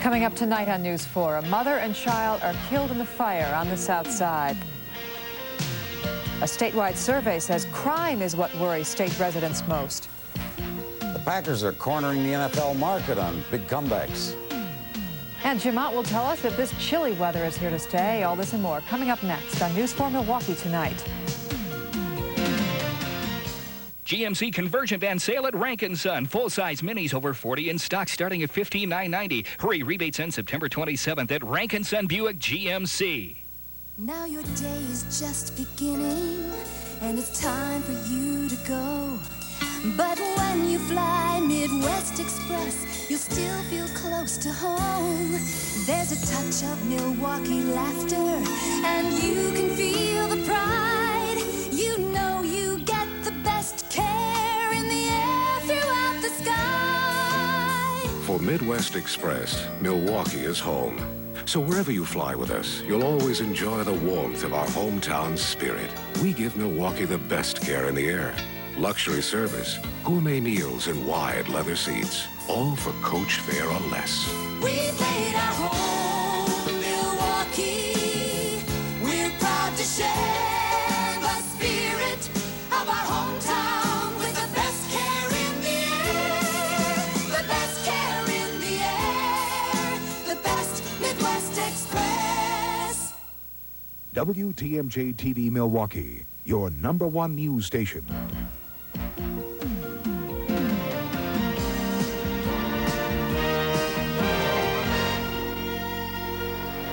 Coming up tonight on News 4, a mother and child are killed in the fire on the south side. A statewide survey says crime is what worries state residents most. The Packers are cornering the NFL market on big comebacks. And Jim Ott will tell us if this chilly weather is here to stay. All this and more coming up next on News 4 Milwaukee tonight. GMC Convergent Van Sale at Rank & Son. Full-size minis over 40 in stock starting at $15,990. Hurry, rebates end September 27th at Rank & Son Buick GMC. Now your day is just beginning, and it's time for you to go. But when you fly Midwest Express, you'll still feel close to home. There's a touch of Milwaukee laughter, and you can feel the pride. You know you get the best care in the air throughout the sky. For Midwest Express, Milwaukee is home. So wherever you fly with us, you'll always enjoy the warmth of our hometown spirit. We give Milwaukee the best care in the air. Luxury service, gourmet meals, and wide leather seats. All for coach fare or less. We made our home, Milwaukee. We're proud to share the spirit of our hometown with the best care in the air. The best care in the air. The best Midwest Express. WTMJ-TV Milwaukee, your #1 news station.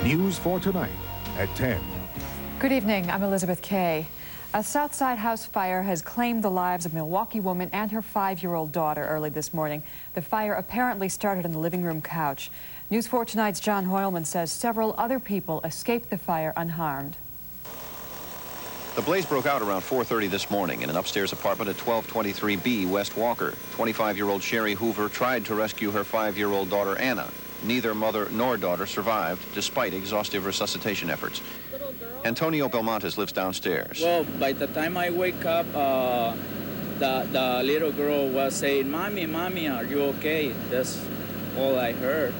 News for tonight at 10. Good evening. I'm Elizabeth Kay. A Southside house fire has claimed the lives of a Milwaukee woman and her 5-year-old daughter early this morning. The fire apparently started in the living room couch. News 4 tonight's John Hoylman says several other people escaped the fire unharmed. The blaze broke out around 4:30 this morning in an upstairs apartment at 1223B West Walker. 25-year-old Sherry Hoover tried to rescue her 5-year-old daughter Anna. Neither mother nor daughter survived, despite exhaustive resuscitation efforts. Antonio Belmontes lives downstairs. Well, by the time I wake up, the little girl was saying, "Mommy, Mommy, are you okay?" That's all I heard.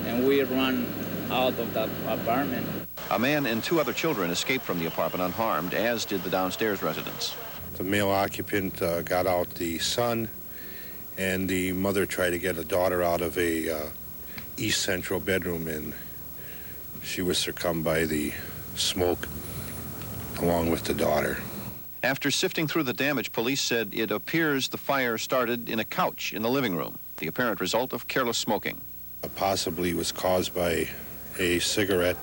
And we ran out of that apartment. A man and 2 other children escaped from the apartment unharmed, as did the downstairs residents. The male occupant got out the son, and the mother tried to get a daughter out of a east central bedroom, and she was succumbed by the smoke along with the daughter. After sifting through the damage, police said it appears the fire started in a couch in the living room, the apparent result of careless smoking. Possibly was caused by a cigarette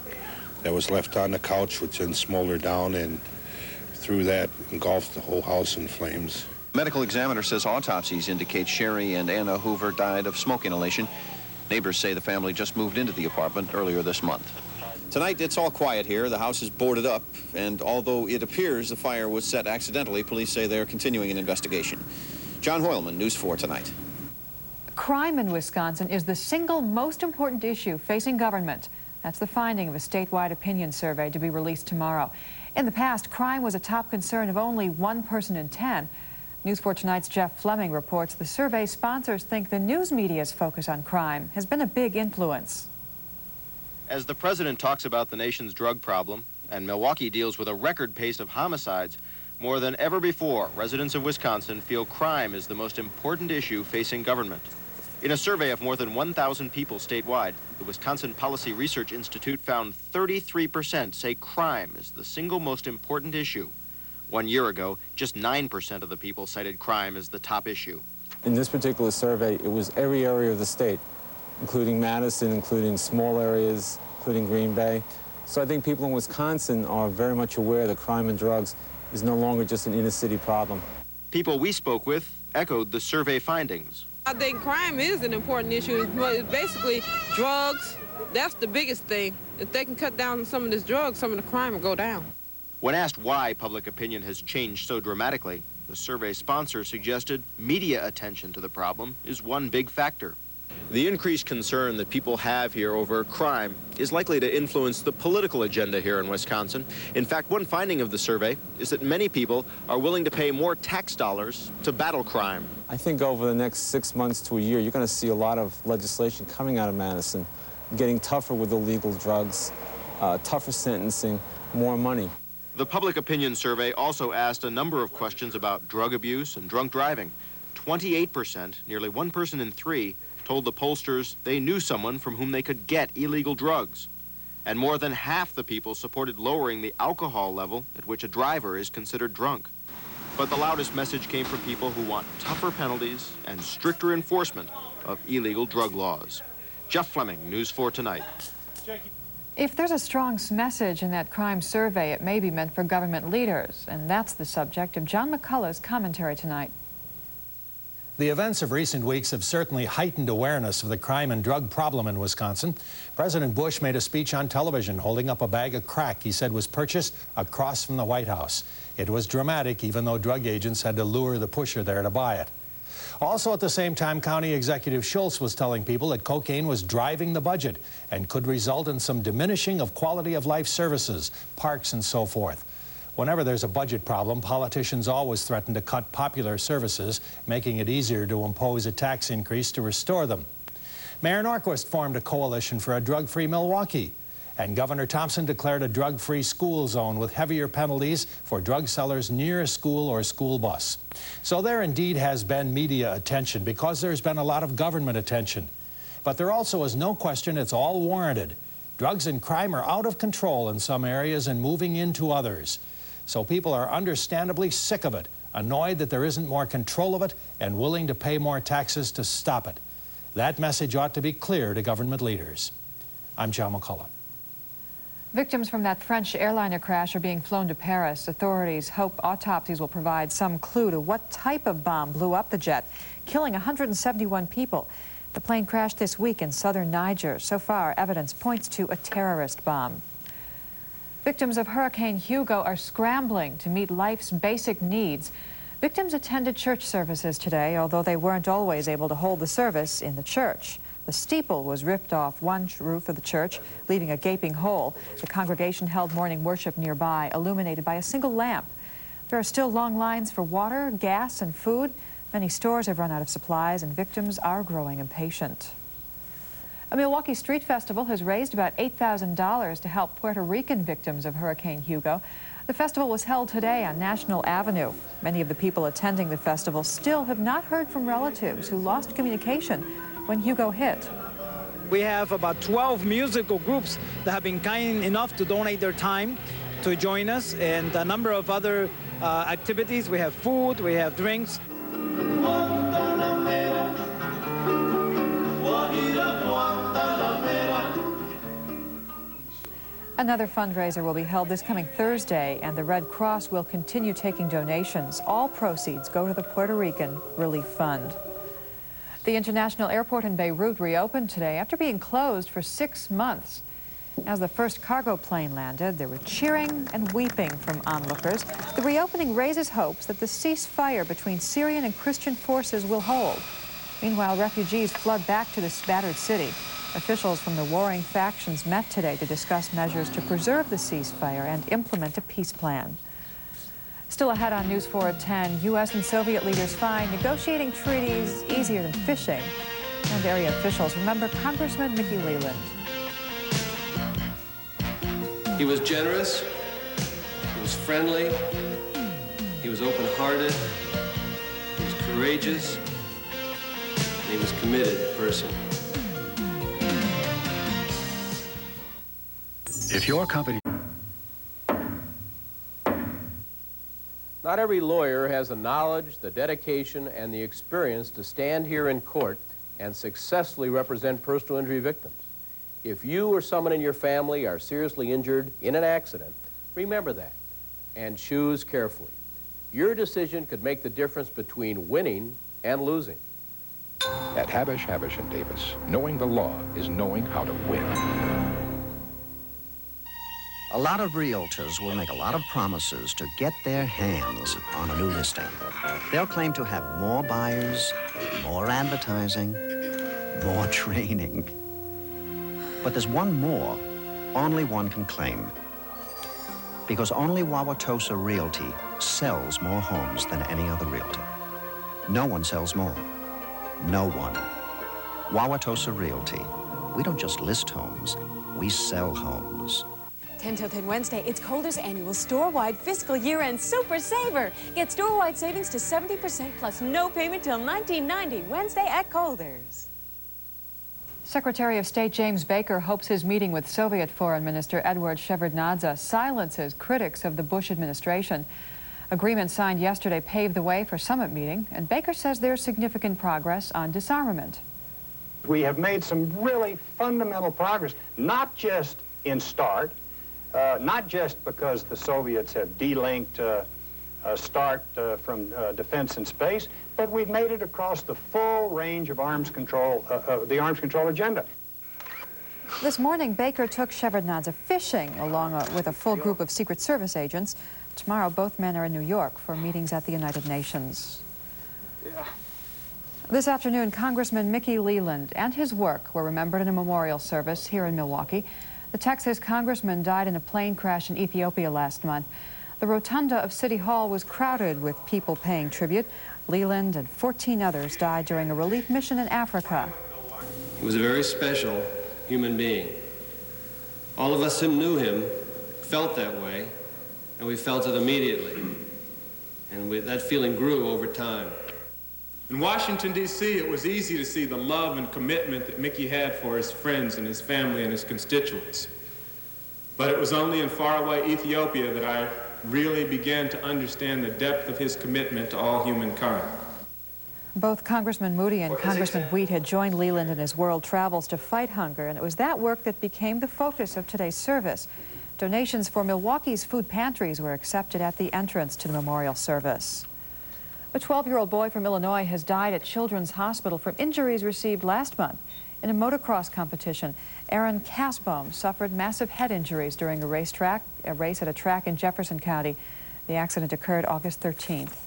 that was left on the couch, which then smoldered down, and through that engulfed the whole house in flames. Medical examiner says autopsies indicate Sherry and Anna Hoover died of smoke inhalation. Neighbors say the family just moved into the apartment earlier this month. Tonight, it's all quiet here. The house is boarded up, and although it appears the fire was set accidentally, police say they're continuing an investigation. John Hoylman, News 4 tonight. Crime in Wisconsin is the single most important issue facing government. That's the finding of a statewide opinion survey to be released tomorrow. In the past, crime was a top concern of only 1 person in 10. News 4 tonight's Jeff Fleming reports the survey sponsors think the news media's focus on crime has been a big influence. As the president talks about the nation's drug problem, and Milwaukee deals with a record pace of homicides, more than ever before, residents of Wisconsin feel crime is the most important issue facing government. In a survey of more than 1,000 people statewide, the Wisconsin Policy Research Institute found 33% say crime is the single most important issue. 1 year ago, just 9% of the people cited crime as the top issue. In this particular survey, it was every area of the state, including Madison, including small areas, including Green Bay. So I think people in Wisconsin are very much aware that crime and drugs is no longer just an inner-city problem. People we spoke with echoed the survey findings. I think crime is an important issue. It's basically drugs. That's the biggest thing. If they can cut down on some of this drugs, some of the crime will go down. When asked why public opinion has changed so dramatically, the survey sponsor suggested media attention to the problem is one big factor. The increased concern that people have here over crime is likely to influence the political agenda here in Wisconsin. In fact, one finding of the survey is that many people are willing to pay more tax dollars to battle crime. I think over the next 6 months to a year, you're going to see a lot of legislation coming out of Madison getting tougher with illegal drugs, tougher sentencing, more money. The public opinion survey also asked a number of questions about drug abuse and drunk driving. 28%, nearly 1 person in 3, told the pollsters they knew someone from whom they could get illegal drugs. And more than half the people supported lowering the alcohol level at which a driver is considered drunk. But the loudest message came from people who want tougher penalties and stricter enforcement of illegal drug laws. Jeff Fleming, News 4 Tonight. If there's a strong message in that crime survey, it may be meant for government leaders, and that's the subject of John McCullough's commentary tonight. The events of recent weeks have certainly heightened awareness of the crime and drug problem in Wisconsin. President Bush made a speech on television holding up a bag of crack he said was purchased across from the White House. It was dramatic, even though drug agents had to lure the pusher there to buy it. Also at the same time, County Executive Schultz was telling people that cocaine was driving the budget and could result in some diminishing of quality of life services, parks and so forth. Whenever there's a budget problem, politicians always threaten to cut popular services, making it easier to impose a tax increase to restore them. Mayor Norquist formed a coalition for a drug-free Milwaukee, and Governor Thompson declared a drug-free school zone with heavier penalties for drug sellers near a school or school bus. So there indeed has been media attention because there's been a lot of government attention. But there also is no question it's all warranted. Drugs and crime are out of control in some areas and moving into others. So people are understandably sick of it, annoyed that there isn't more control of it, and willing to pay more taxes to stop it. That message ought to be clear to government leaders. I'm John McCullough. Victims from that French airliner crash are being flown to Paris. Authorities hope autopsies will provide some clue to what type of bomb blew up the jet, killing 171 people. The plane crashed this week in southern Niger. So far, evidence points to a terrorist bomb. Victims of Hurricane Hugo are scrambling to meet life's basic needs. Victims attended church services today, although they weren't always able to hold the service in the church. The steeple was ripped off one roof of the church, leaving a gaping hole. The congregation held morning worship nearby, illuminated by a single lamp. There are still long lines for water, gas, and food. Many stores have run out of supplies, and victims are growing impatient. A Milwaukee street festival has raised about $8,000 to help Puerto Rican victims of Hurricane Hugo. The festival was held today on National Avenue. Many of the people attending the festival still have not heard from relatives who lost communication when Hugo hit. We have about 12 musical groups that have been kind enough to donate their time to join us, and a number of other activities. We have food, we have drinks. Another fundraiser will be held this coming Thursday, and the Red Cross will continue taking donations. All proceeds go to the Puerto Rican Relief Fund. The international airport in Beirut reopened today after being closed for 6 months. As the first cargo plane landed, there were cheering and weeping from onlookers. The reopening raises hopes that the ceasefire between Syrian and Christian forces will hold. Meanwhile, refugees flood back to this battered city. Officials from the warring factions met today to discuss measures to preserve the ceasefire and implement a peace plan. Still ahead on News 4 at 10, U.S. and Soviet leaders find negotiating treaties easier than fishing. And area officials remember Congressman Mickey Leland. He was generous, he was friendly, he was open-hearted, he was courageous, and he was a committed person. If your company... Not every lawyer has the knowledge, the dedication, and the experience to stand here in court and successfully represent personal injury victims. If you or someone in your family are seriously injured in an accident, remember that and choose carefully. Your decision could make the difference between winning and losing. At Habish, & Davis, knowing the law is knowing how to win. A lot of realtors will make a lot of promises to get their hands on a new listing. They'll claim to have more buyers, more advertising, more training. But there's one more only one can claim. Because only Wauwatosa Realty sells more homes than any other realtor. No one sells more. No one. Wauwatosa Realty. We don't just list homes, we sell homes. 10 till 10 Wednesday, it's Colder's annual store-wide fiscal year-end Super Saver. Get store-wide savings to 70% plus no payment till 1990. Wednesday at Colder's. Secretary of State James Baker hopes his meeting with Soviet Foreign Minister Eduard Shevardnadze silences critics of the Bush administration. Agreement signed yesterday paved the way for summit meeting, and Baker says there's significant progress on disarmament. We have made some really fundamental progress, not just in START, not just because the Soviets have delinked START from defense and space, but we've made it across the full range of arms control, the arms control agenda. This morning, Baker took Shevardnadze fishing along with a full group of Secret Service agents. Tomorrow, both men are in New York for meetings at the United Nations. This afternoon, Congressman Mickey Leland and his work were remembered in a memorial service here in Milwaukee. The Texas congressman died in a plane crash in Ethiopia last month. The rotunda of City Hall was crowded with people paying tribute. Leland and 14 others died during a relief mission in Africa. He was a very special human being. All of us who knew him felt that way, and we felt it immediately. And that feeling grew over time. In Washington, D.C., it was easy to see the love and commitment that Mickey had for his friends and his family and his constituents. But it was only in faraway Ethiopia that I really began to understand the depth of his commitment to all humankind. Both Congressman Moody and Congressman Wheat had joined Leland in his world travels to fight hunger, and it was that work that became the focus of today's service. Donations for Milwaukee's food pantries were accepted at the entrance to the memorial service. A 12-year-old boy from Illinois has died at Children's Hospital from injuries received last month in a motocross competition. Aaron Casbohm suffered massive head injuries during a race at a track in Jefferson County. The accident occurred August 13th.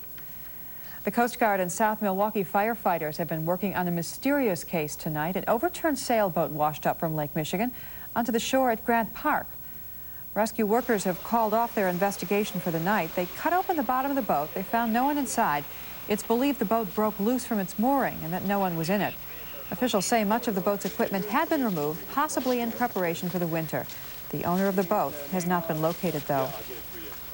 The Coast Guard and South Milwaukee firefighters have been working on a mysterious case tonight. An overturned sailboat washed up from Lake Michigan onto the shore at Grant Park. Rescue workers have called off their investigation for the night. They cut open the bottom of the boat. They found no one inside. It's believed the boat broke loose from its mooring and that no one was in it. Officials say much of the boat's equipment had been removed, possibly in preparation for the winter. The owner of the boat has not been located, though.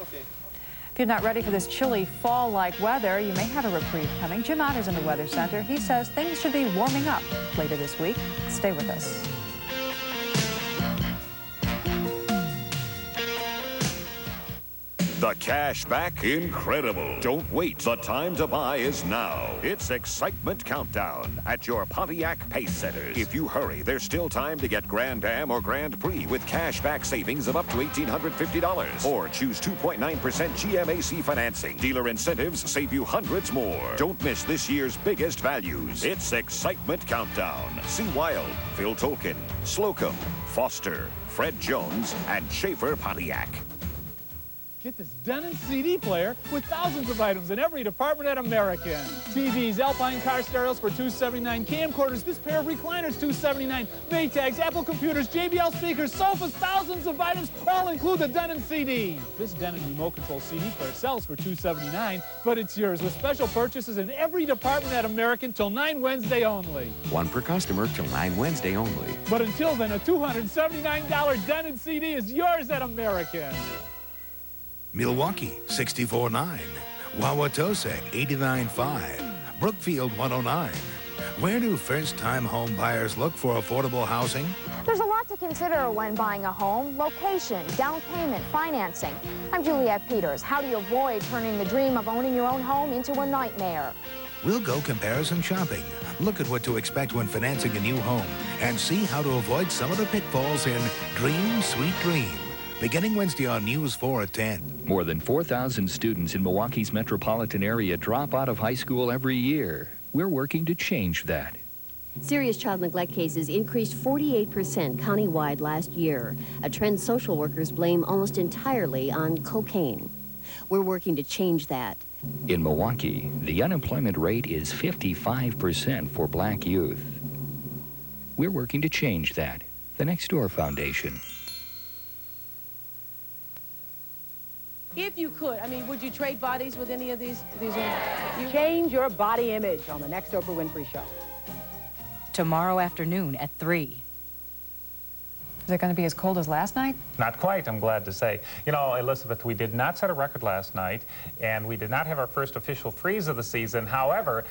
If you're not ready for this chilly fall-like weather, you may have a reprieve coming. Jim Ott is in the Weather Center. He says things should be warming up later this week. Stay with us. The cash back, incredible. Don't wait. The time to buy is now. It's Excitement Countdown at your Pontiac Pace Centers. If you hurry, there's still time to get Grand Am or Grand Prix with cash back savings of up to $1,850. Or choose 2.9% GMAC financing. Dealer incentives save you hundreds more. Don't miss this year's biggest values. It's Excitement Countdown. See Wild, Phil Tolkien, Slocum, Foster, Fred Jones, and Schaefer Pontiac. Get this Denon CD player with thousands of items in every department at American. TVs, Alpine car stereos for $279, camcorders, this pair of recliners $279, Maytags, Apple computers, JBL speakers, sofas, thousands of items, all include the Denon CD. This Denon remote control CD player sells for $279, but it's yours with special purchases in every department at American till 9 Wednesday only. One per customer till 9 Wednesday only. But until then, a $279 Denon CD is yours at American. Milwaukee, 64.9. Wauwatosa, 89.5. Brookfield, 109. Where do first-time home buyers look for affordable housing? There's a lot to consider when buying a home. Location, down payment, financing. I'm Juliette Peters. How do you avoid turning the dream of owning your own home into a nightmare? We'll go comparison shopping. Look at what to expect when financing a new home and see how to avoid some of the pitfalls in Dream, Sweet Dream. Beginning Wednesday on News 4 at 10. More than 4,000 students in Milwaukee's metropolitan area drop out of high school every year. We're working to change that. Serious child neglect cases increased 48% countywide last year, a trend social workers blame almost entirely on cocaine. We're working to change that. In Milwaukee, the unemployment rate is 55% for black youth. We're working to change that. The Next Door Foundation. If you could, would you trade bodies with any of these Change your body image on the next Oprah Winfrey Show. Tomorrow afternoon at 3. Is it going to be as cold as last night? Not quite, I'm glad to say. You know, Elizabeth, we did not set a record last night, and we did not have our first official freeze of the season. However,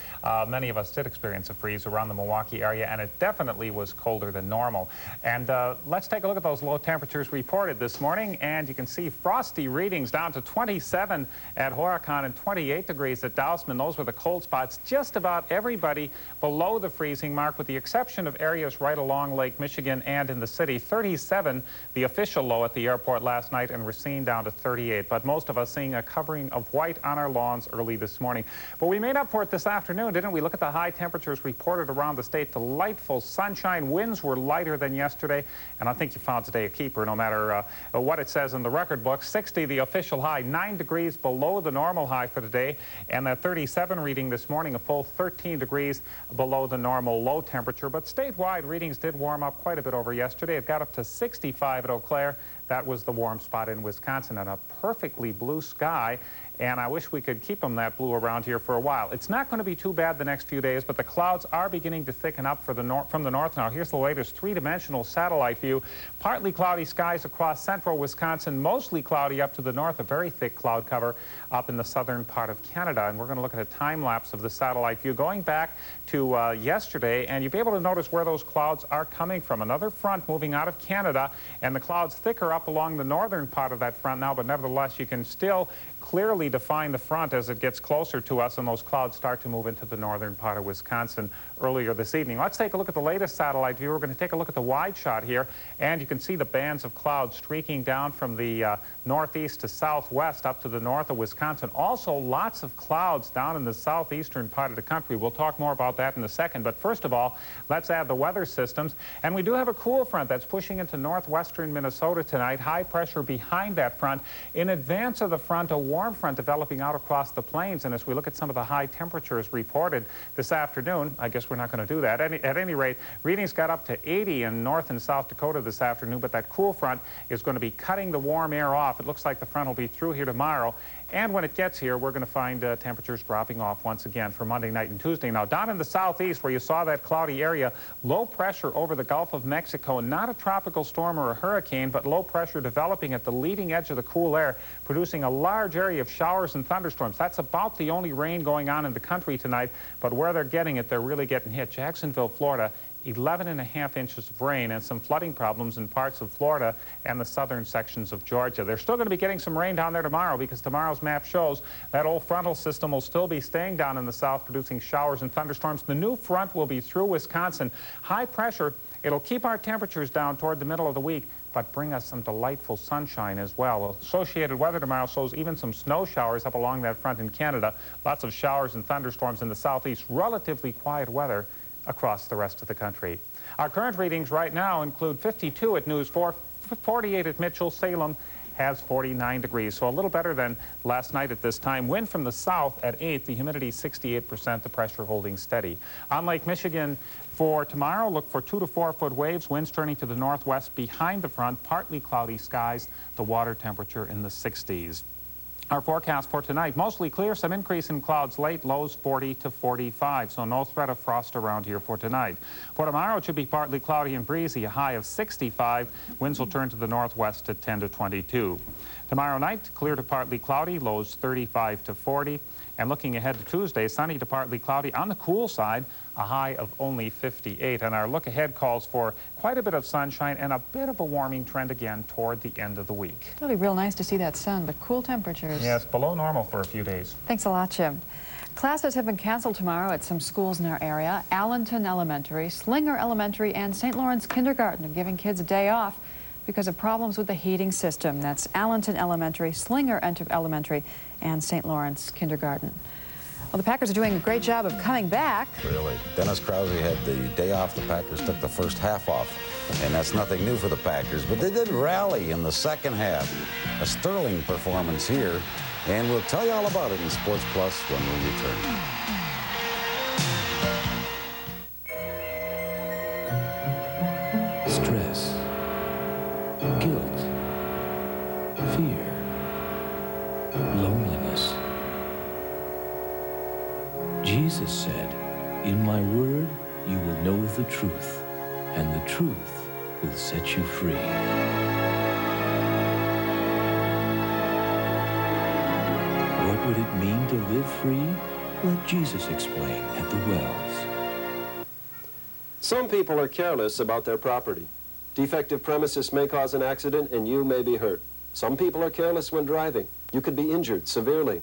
many of us did experience a freeze around the Milwaukee area, and it definitely was colder than normal. And let's take a look at those low temperatures reported this morning, and you can see frosty readings down to 27 at Horicon and 28 degrees at Dousman. Those were the cold spots. Just about everybody below the freezing mark, with the exception of areas right along Lake Michigan and in the city. 37, the official low at the airport last night, and Racine down to 38. But most of us seeing a covering of white on our lawns early this morning. But we made up for it this afternoon, didn't we? Look at the high temperatures reported around the state. Delightful sunshine. Winds were lighter than yesterday, and I think you found today a keeper, no matter what it says in the record book. 60, the official high, 9 degrees below the normal high for today, and that 37 reading this morning, a full 13 degrees below the normal low temperature. But statewide readings did warm up quite a bit over yesterday. It got up to 65 at Eau Claire. That was the warm spot in Wisconsin, and a perfectly blue sky. And I wish we could keep them that blue around here for a while. It's not going to be too bad the next few days, but the clouds are beginning to thicken up from the north now. Here's the latest three-dimensional satellite view. Partly cloudy skies across central Wisconsin, mostly cloudy up to the north, a very thick cloud cover up in the southern part of Canada. And we're going to look at a time-lapse of the satellite view going back to yesterday, and you'll be able to notice where those clouds are coming from. Another front moving out of Canada, and the clouds thicker up along the northern part of that front now, but nevertheless, you can still clearly define the front as it gets closer to us, and those clouds start to move into the northern part of Wisconsin earlier this evening. Let's take a look at the latest satellite view. We're going to take a look at the wide shot here, and you can see the bands of clouds streaking down from the northeast to southwest up to the north of Wisconsin. Also, lots of clouds down in the southeastern part of the country. We'll talk more about that in a second, but first of all, let's add the weather systems. And we do have a cool front that's pushing into northwestern Minnesota tonight. High pressure behind that front. In advance of the front, a warm front developing out across the plains. And as we look at some of the high temperatures reported this afternoon, I guess we're not going to do that. At any rate, readings got up to 80 in North and South Dakota this afternoon, but that cool front is going to be cutting the warm air off. It looks like the front will be through here tomorrow. And when it gets here, we're going to find temperatures dropping off once again for Monday night and Tuesday. Now, down in the southeast, where you saw that cloudy area, low pressure over the Gulf of Mexico, not a tropical storm or a hurricane, but low pressure developing at the leading edge of the cool air, producing a large area of showers and thunderstorms. That's about the only rain going on in the country tonight, but where they're getting it, they're really getting hit. Jacksonville, Florida, 11.5 inches of rain and some flooding problems in parts of Florida and the southern sections of Georgia. They're still going to be getting some rain down there tomorrow, because tomorrow's map shows that old frontal system will still be staying down in the south, producing showers and thunderstorms. The new front will be through Wisconsin. High pressure. It'll keep our temperatures down toward the middle of the week, but bring us some delightful sunshine as well. Associated weather tomorrow shows even some snow showers up along that front in Canada. Lots of showers and thunderstorms in the southeast. Relatively quiet weather across the rest of the country. Our current readings right now include 52 at News 4, 48 at Mitchell. Salem has 49 degrees, so a little better than last night at this time. Wind from the south at 8, the humidity 68%, the pressure holding steady. On Lake Michigan for tomorrow, look for 2 to 4 foot waves, winds turning to the northwest behind the front, partly cloudy skies, the water temperature in the 60s. Our forecast for tonight, mostly clear, some increase in clouds late, lows 40 to 45, so no threat of frost around here for tonight. For tomorrow, it should be partly cloudy and breezy, a high of 65. Winds will turn to the northwest at 10 to 22. Tomorrow night, clear to partly cloudy, lows 35 to 40. And looking ahead to Tuesday, sunny to partly cloudy. On the cool side, a high of only 58. And our look ahead calls for quite a bit of sunshine and a bit of a warming trend again toward the end of the week. It'll be real nice to see that sun, but cool temperatures. Yes, below normal for a few days. Thanks a lot, Jim. Classes have been canceled tomorrow at some schools in our area. Allenton Elementary, Slinger Elementary, and St. Lawrence Kindergarten are giving kids a day off because of problems with the heating system. That's Allenton Elementary, Slinger Elementary, and St. Lawrence Kindergarten. Well, the Packers are doing a great job of coming back. Really. Dennis Krause had the day off. The Packers took the first half off. And that's nothing new for the Packers. But they did rally in the second half. A sterling performance here. And we'll tell you all about it in Sports Plus when we return. Stress, guilt, fear, loneliness. Jesus said, "In my word, you will know the truth, and the truth will set you free. What would it mean to live free? Let Jesus explain at the Wells. Some people are careless about their property. Defective premises may cause an accident and you may be hurt. Some people are careless when driving. You could be injured severely.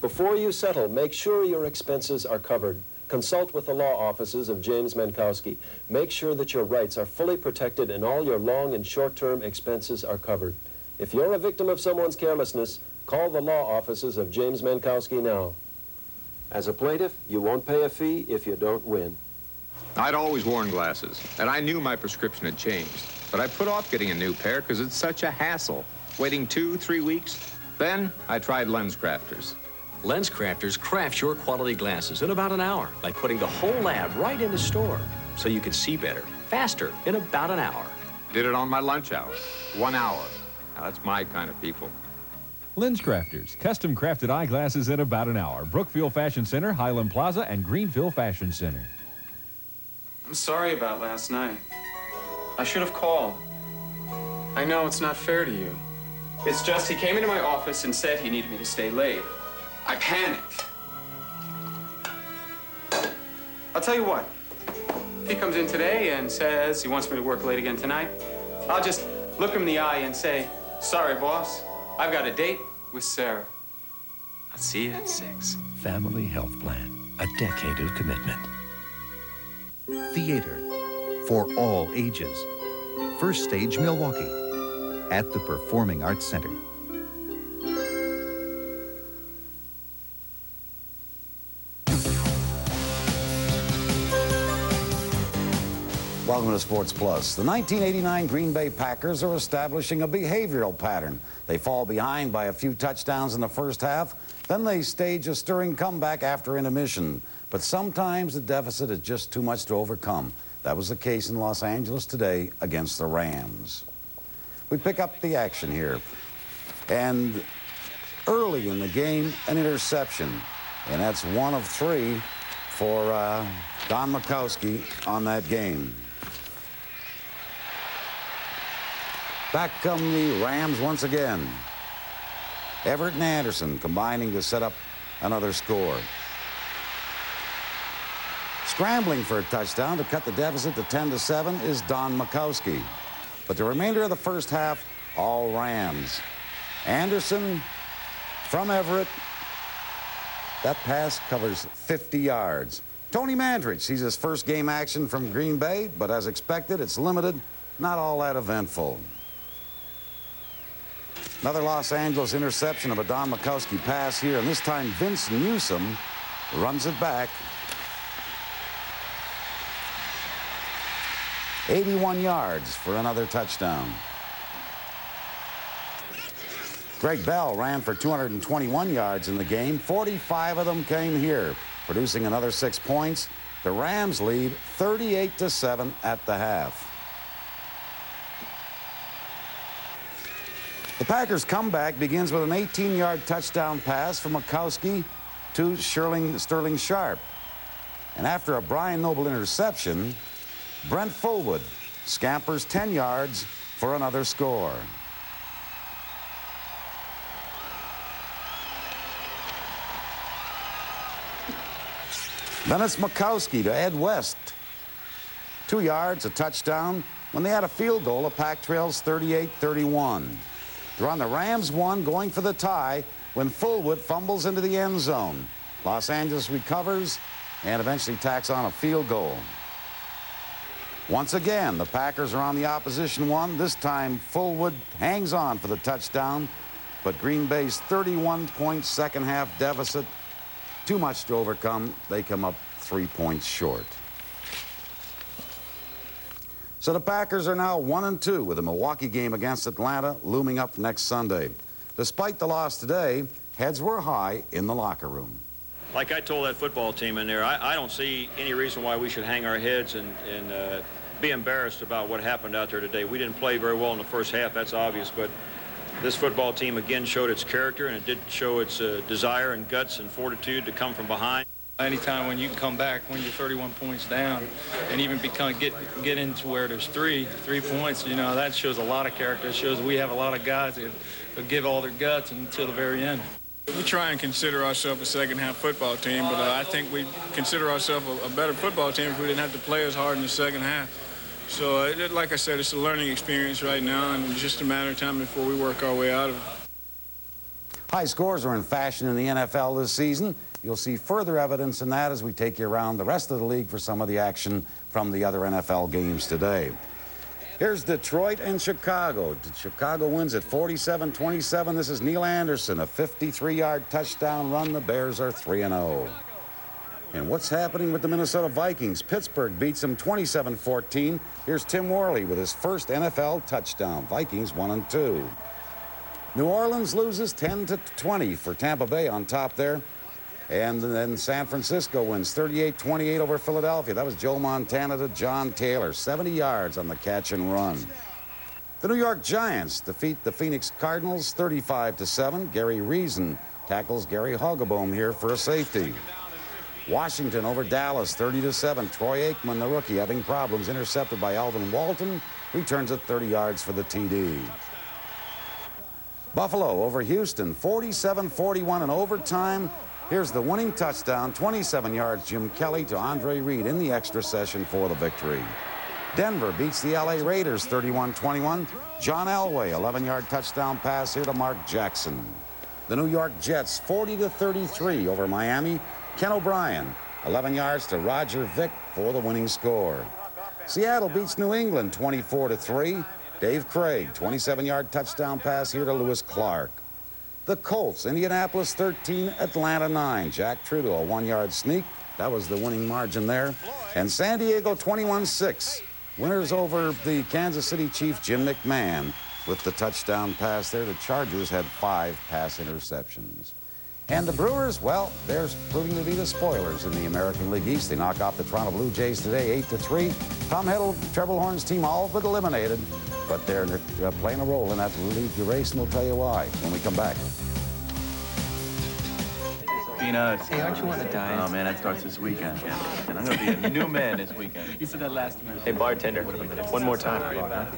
Before you settle, make sure your expenses are covered. Consult with the law offices of James Mankowski. Make sure that your rights are fully protected and all your long and short-term expenses are covered. If you're a victim of someone's carelessness, call the law offices of James Mankowski now. As a plaintiff, you won't pay a fee if you don't win. I'd always worn glasses, and I knew my prescription had changed. But I put off getting a new pair because it's such a hassle, waiting 2-3 weeks. Then I tried Lens Crafters. Lens Crafters crafts your quality glasses in about an hour by putting the whole lab right in the store so you can see better, faster, in about an hour. Did it on my lunch hour. 1 hour. Now that's my kind of people. Lens Crafters, custom crafted eyeglasses in about an hour. Brookfield Fashion Center, Highland Plaza, and Greenfield Fashion Center. I'm sorry about last night. I should have called. I know it's not fair to you. It's just he came into my office and said he needed me to stay late. I panicked. I'll tell you what. If he comes in today and says he wants me to work late again tonight, I'll just look him in the eye and say, sorry, boss. I've got a date with Sarah. I'll see you at 6. Family Health Plan, a decade of commitment. Theater for all ages. First Stage Milwaukee at the Performing Arts Center. Welcome to Sports Plus. The 1989 Green Bay Packers are establishing a behavioral pattern. They fall behind by a few touchdowns in the first half, then they stage a stirring comeback after intermission. But sometimes the deficit is just too much to overcome. That was the case in Los Angeles today against the Rams. We pick up the action here. And early in the game, an interception. And that's 1 of 3 for Don Majkowski on that game. Back come the Rams once again. Everett and Anderson combining to set up another score. Scrambling for a touchdown to cut the deficit to 10-7 is Don Majkowski. But the remainder of the first half, all Rams. Anderson from Everett. That pass covers 50 yards. Tony Mandrich sees his first game action from Green Bay, but as expected, it's limited, not all that eventful. Another Los Angeles interception of a Don Majkowski pass here, and this time Vince Newsom runs it back. 81 yards for another touchdown. Greg Bell ran for 221 yards in the game. 45 of them came here, producing another 6 points. The Rams lead 38-7 at the half. The Packers' comeback begins with an 18-yard touchdown pass from Majkowski to Sterling Sharp. And after a Brian Noble interception, Brent Fullwood scampers 10 yards for another score. Then it's Majkowski to Ed West. 2 yards, a touchdown. When they had a field goal, the Pack trails 38-31. They're on the Rams 1, going for the tie when Fullwood fumbles into the end zone. Los Angeles recovers and eventually tacks on a field goal. Once again, the Packers are on the opposition 1. This time, Fullwood hangs on for the touchdown, but Green Bay's 31-point second-half deficit, too much to overcome. They come up 3 points short. So the Packers are now 1-2 with the Milwaukee game against Atlanta looming up next Sunday. Despite the loss today, heads were high in the locker room. Like I told that football team in there, I don't see any reason why we should hang our heads and be embarrassed about what happened out there today. We didn't play very well in the first half, that's obvious, but this football team again showed its character, and it did show its desire and guts and fortitude to come from behind. Anytime when you can come back when you're 31 points down and even get into where there's three points, you know, that shows a lot of character. It shows we have a lot of guys that give all their guts until the very end. We try and consider ourselves a second-half football team, but I think we consider ourselves a better football team if we didn't have to play as hard in the second half. So, like I said, it's a learning experience right now, and it's just a matter of time before we work our way out of it. High scores are in fashion in the NFL this season. You'll see further evidence in that as we take you around the rest of the league for some of the action from the other NFL games today. Here's Detroit and Chicago. Chicago wins at 47-27. This is Neil Anderson, a 53-yard touchdown run. The Bears are 3-0. And what's happening with the Minnesota Vikings? Pittsburgh beats them 27-14. Here's Tim Worley with his first NFL touchdown. Vikings 1-2. New Orleans loses 10-20 for Tampa Bay on top there. And then San Francisco wins 38-28 over Philadelphia. That was Joe Montana to John Taylor, 70 yards on the catch and run. The New York Giants defeat the Phoenix Cardinals 35-7. Gary Reason tackles Gary Hogeboom here for a safety. Washington over Dallas 30-7. Troy Aikman, the rookie, having problems, intercepted by Alvin Walton, returns it 30 yards for the TD. Buffalo over Houston 47-41 in overtime. Here's the winning touchdown, 27 yards, Jim Kelly to Andre Reed in the extra session for the victory. Denver beats the LA Raiders 31-21. John Elway, 11-yard touchdown pass here to Mark Jackson. The New York Jets 40-33 over Miami. Ken O'Brien, 11 yards to Roger Vick for the winning score. Seattle beats New England 24-3. Dave Craig, 27-yard touchdown pass here to Lewis Clark. The Colts, Indianapolis 13, Atlanta 9. Jack Trudeau, a 1-yard sneak. That was the winning margin there. And San Diego 21-6. Winners over the Kansas City Chiefs, Jim McMahon, with the touchdown pass there. The Chargers had 5 pass interceptions. And the Brewers, well, they're proving to be the spoilers in the American League East. They knock off the Toronto Blue Jays today, 8-3. Tom Heddle, Treblehorn's team, all but eliminated, but they're playing a role in that league race, and we'll tell you why when we come back. Peanuts. Hey, aren't you on a diet? Oh, man, that starts this weekend. And I'm going to be a new man this weekend. You said that last time. Hey, bartender, one more time.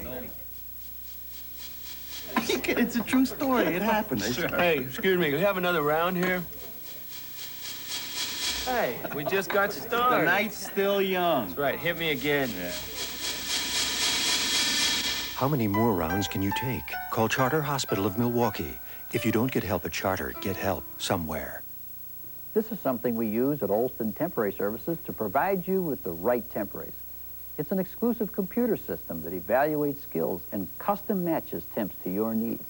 It's a true story. It happened. Hey, excuse me. We have another round here? Hey, we just got started. The night's still young. That's right. Hit me again. Yeah. How many more rounds can you take? Call Charter Hospital of Milwaukee. If you don't get help at Charter, get help somewhere. This is something we use at Olston Temporary Services to provide you with the right temporaries. It's an exclusive computer system that evaluates skills and custom matches temps to your needs.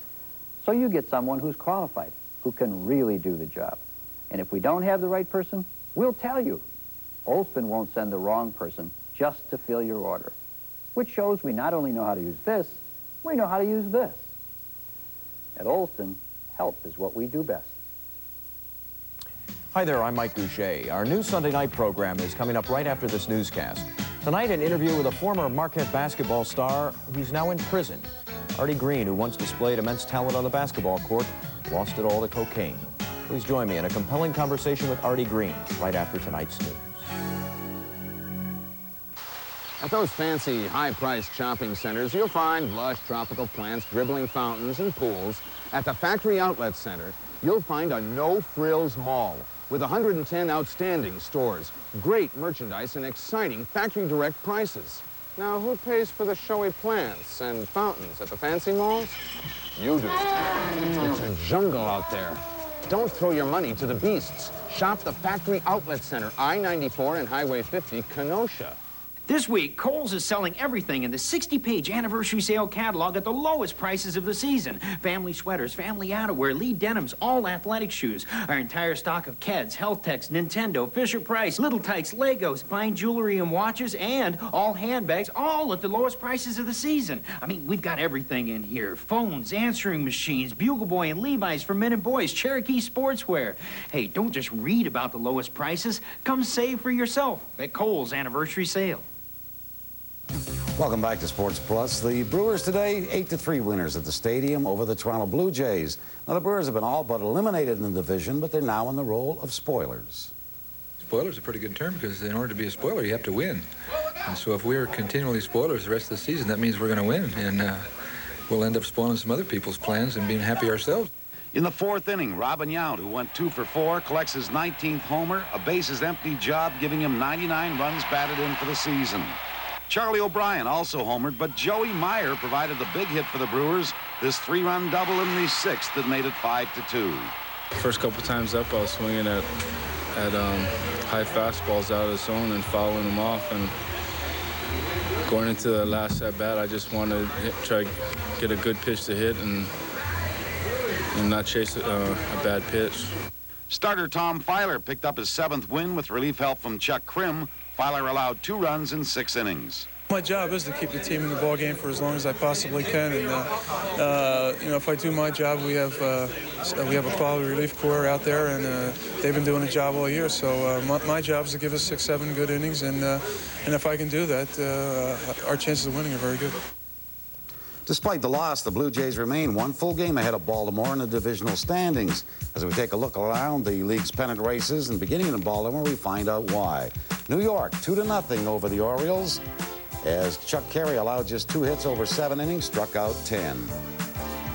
So you get someone who's qualified, who can really do the job. And if we don't have the right person, we'll tell you. Olston won't send the wrong person just to fill your order, which shows we not only know how to use this, we know how to use this. At Olston, help is what we do best. Hi there, I'm Mike Goucher. Our new Sunday night program is coming up right after this newscast. Tonight, an interview with a former Marquette basketball star who's now in prison. Artie Green, who once displayed immense talent on the basketball court, lost it all to cocaine. Please join me in a compelling conversation with Artie Green right after tonight's news. At those fancy, high-priced shopping centers, you'll find lush tropical plants, dribbling fountains, and pools. At the Factory Outlet Center, you'll find a no-frills mall with 110 outstanding stores, great merchandise, and exciting factory-direct prices. Now, who pays for the showy plants and fountains at the fancy malls? You do. It's a jungle out there. Don't throw your money to the beasts. Shop the Factory Outlet Center, I-94 and Highway 50, Kenosha. This week, Kohl's is selling everything in the 60-page anniversary sale catalog at the lowest prices of the season. Family sweaters, family outerwear, Lee denims, all athletic shoes. Our entire stock of Keds, Health Techs, Nintendo, Fisher-Price, Little Tikes, Legos, fine jewelry and watches, and all handbags, all at the lowest prices of the season. I mean, we've got everything in here. Phones, answering machines, Bugle Boy and Levi's for men and boys, Cherokee sportswear. Hey, don't just read about the lowest prices. Come save for yourself at Kohl's anniversary sale. Welcome back to Sports Plus. The Brewers today, 8-3 winners at the stadium over the Toronto Blue Jays. Now, the Brewers have been all but eliminated in the division, but they're now in the role of spoilers. spoiler is a pretty good term, because in order to be a spoiler, you have to win. And so if we're continually spoilers the rest of the season, that means we're going to win, and we'll end up spoiling some other people's plans and being happy ourselves. In the fourth inning, Robin Yount, who went 2 for 4, collects his 19th homer, a bases-empty job, giving him 99 runs batted in for the season. Charlie O'Brien also homered, but Joey Meyer provided the big hit for the Brewers, this 3-run double in the 6th that made it 5-2. First couple times up, I was swinging at high fastballs out of the zone and fouling them off. And going into the last at-bat, I just wanted to try to get a good pitch to hit and not chase a bad pitch. Starter Tom Filer picked up his 7th win with relief help from Chuck Krim. Filer allowed 2 runs in 6 innings. My job is to keep the team in the ball game for as long as I possibly can, and you know, if I do my job, we have a quality relief corps out there, and they've been doing a job all year. So my job is to give us 6-7 good innings, and if I can do that, our chances of winning are very good. Despite the loss, the Blue Jays remain 1 full game ahead of Baltimore in the divisional standings. As we take a look around the league's pennant races, and beginning in Baltimore, we find out why. New York, 2-0 over the Orioles, as Chuck Carey allowed just 2 hits over 7 innings, struck out 10.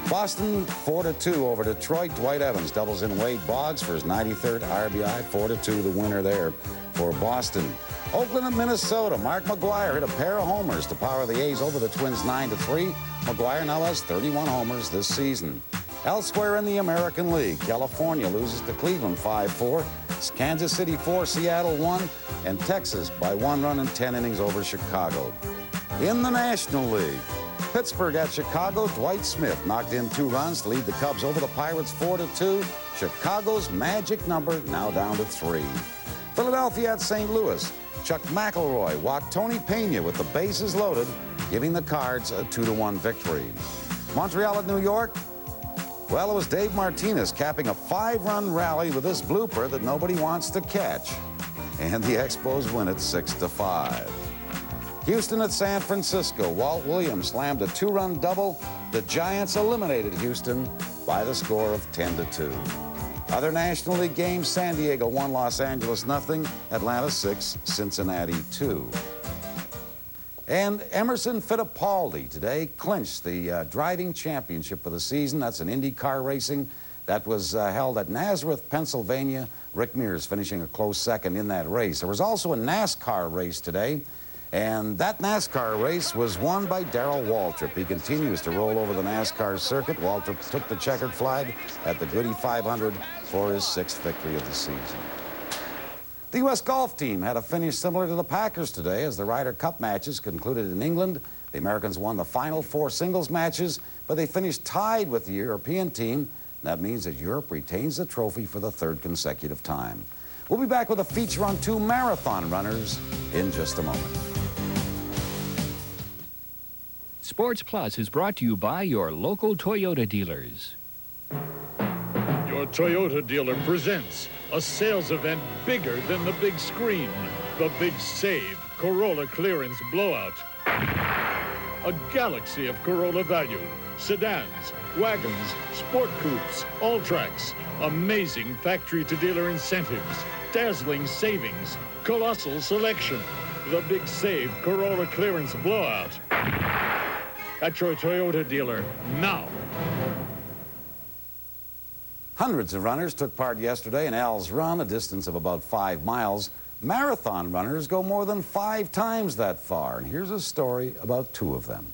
Boston, 4-2 over Detroit. Dwight Evans doubles in Wade Boggs for his 93rd RBI, 4-2 the winner there for Boston. Oakland and Minnesota. Mark McGwire hit a pair of homers to power the A's over the Twins 9-3. McGwire now has 31 homers this season. Elsewhere in the American League, California loses to Cleveland 5-4. Kansas City 4, Seattle 1, and Texas by 1 run in 10 innings over Chicago. In the National League, Pittsburgh at Chicago. Dwight Smith knocked in 2 runs to lead the Cubs over the Pirates 4-2. Chicago's magic number now down to 3. Philadelphia at St. Louis. Chuck McElroy walked Tony Pena with the bases loaded, giving the Cards a 2-1 victory. Montreal at New York. Well, it was Dave Martinez capping a 5-run rally with this blooper that nobody wants to catch. And the Expos win it 6-5. Houston at San Francisco. Walt Williams slammed a 2-run double. The Giants eliminated Houston by the score of 10-2. Other National League games, San Diego 1, Los Angeles 0, Atlanta 6, Cincinnati 2. And Emerson Fittipaldi today clinched the driving championship for the season. That's an Indy car racing that was held at Nazareth, Pennsylvania. Rick Mears finishing a close second in that race. There was also a NASCAR race today, and that NASCAR race was won by Darrell Waltrip. He continues to roll over the NASCAR circuit. Waltrip took the checkered flag at the Goody 500 for his 6th victory of the season. The U.S. golf team had a finish similar to the Packers today as the Ryder Cup matches concluded in England. The Americans won the final 4 singles matches, but they finished tied with the European team. That means that Europe retains the trophy for the 3rd consecutive time. We'll be back with a feature on 2 marathon runners in just a moment. Sports Plus is brought to you by your local Toyota dealers. Your Toyota dealer presents a sales event bigger than the big screen. The Big Save Corolla Clearance Blowout. A galaxy of Corolla value. Sedans, wagons, sport coupes, all-tracks. Amazing factory-to-dealer incentives. Dazzling savings. Colossal selection. The Big Save Corolla Clearance Blowout. At your Toyota dealer now. Hundreds of runners took part yesterday in Al's Run, a distance of about 5 miles. Marathon runners go more than 5 times that far, and here's a story about 2 of them.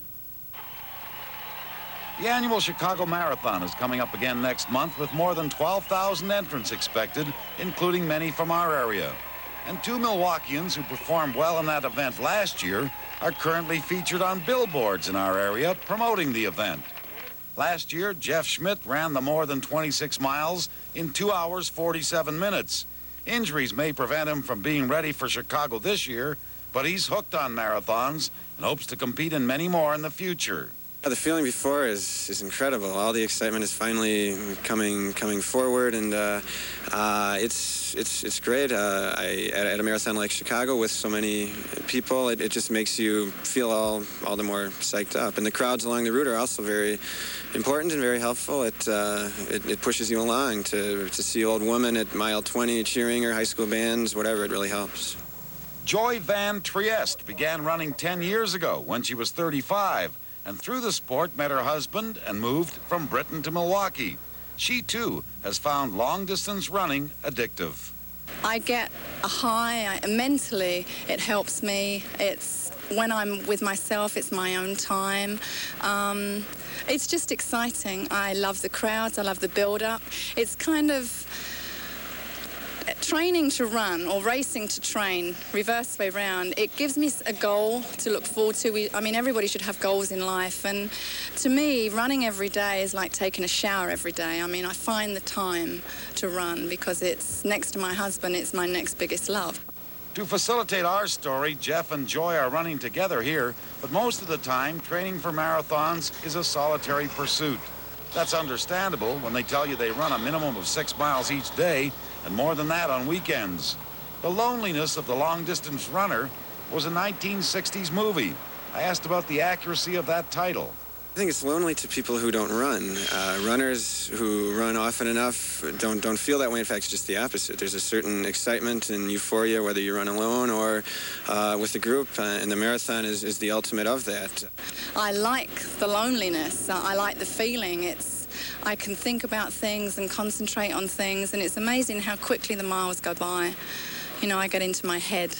The annual Chicago Marathon is coming up again next month with more than 12,000 entrants expected, including many from our area. And 2 Milwaukeeans who performed well in that event last year are currently featured on billboards in our area promoting the event. Last year, Jeff Schmidt ran the more than 26 miles in 2 hours, 47 minutes. Injuries may prevent him from being ready for Chicago this year, but he's hooked on marathons and hopes to compete in many more in the future. The feeling before is incredible. All the excitement is finally coming forward, and it's great. At a marathon like Chicago with so many people, it just makes you feel all the more psyched up. And the crowds along the route are also very important and very helpful. It pushes you along to see old women at mile 20 cheering, or high school bands, whatever. It really helps. Joy Van Trieste began running 10 years ago when she was 35, and through the sport met her husband and moved from Britain to Milwaukee. She, too, has found long-distance running addictive. I get a high. Mentally, it helps me. It's when I'm with myself, it's my own time. It's just exciting. I love the crowds. I love the build-up. It's kind of training to run or racing to train, reverse way round. It gives me a goal to look forward to. I mean, everybody should have goals in life, and to me, running every day is like taking a shower every day. I mean, I find the time to run because it's next to my husband, it's my next biggest love. To facilitate our story, Jeff and Joy are running together here, but most of the time, training for marathons is a solitary pursuit. That's understandable when they tell you they run a minimum of 6 miles each day, and more than that on weekends. The loneliness of the long-distance runner was a 1960s movie. I asked about the accuracy of that title. I think it's lonely to people who don't run. Runners who run often enough don't feel that way. In fact, it's just the opposite. There's a certain excitement and euphoria, whether you run alone or with a group, and the marathon is the ultimate of that. I like the loneliness. I like the feeling. I can think about things and concentrate on things, and it's amazing how quickly the miles go by. You know, I get into my head.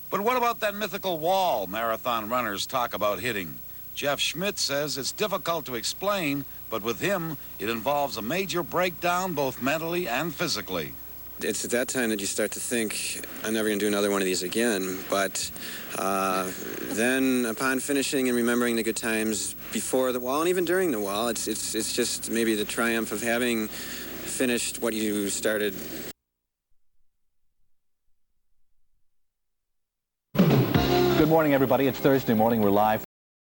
But what about that mythical wall marathon runners talk about hitting? Jeff Schmidt says it's difficult to explain, but with him, it involves a major breakdown both mentally and physically. It's at that time that you start to think, I'm never going to do another one of these again. But then upon finishing and remembering the good times before the wall and even during the wall, it's just maybe the triumph of having finished what you started. Good morning, everybody. It's Thursday morning. We're live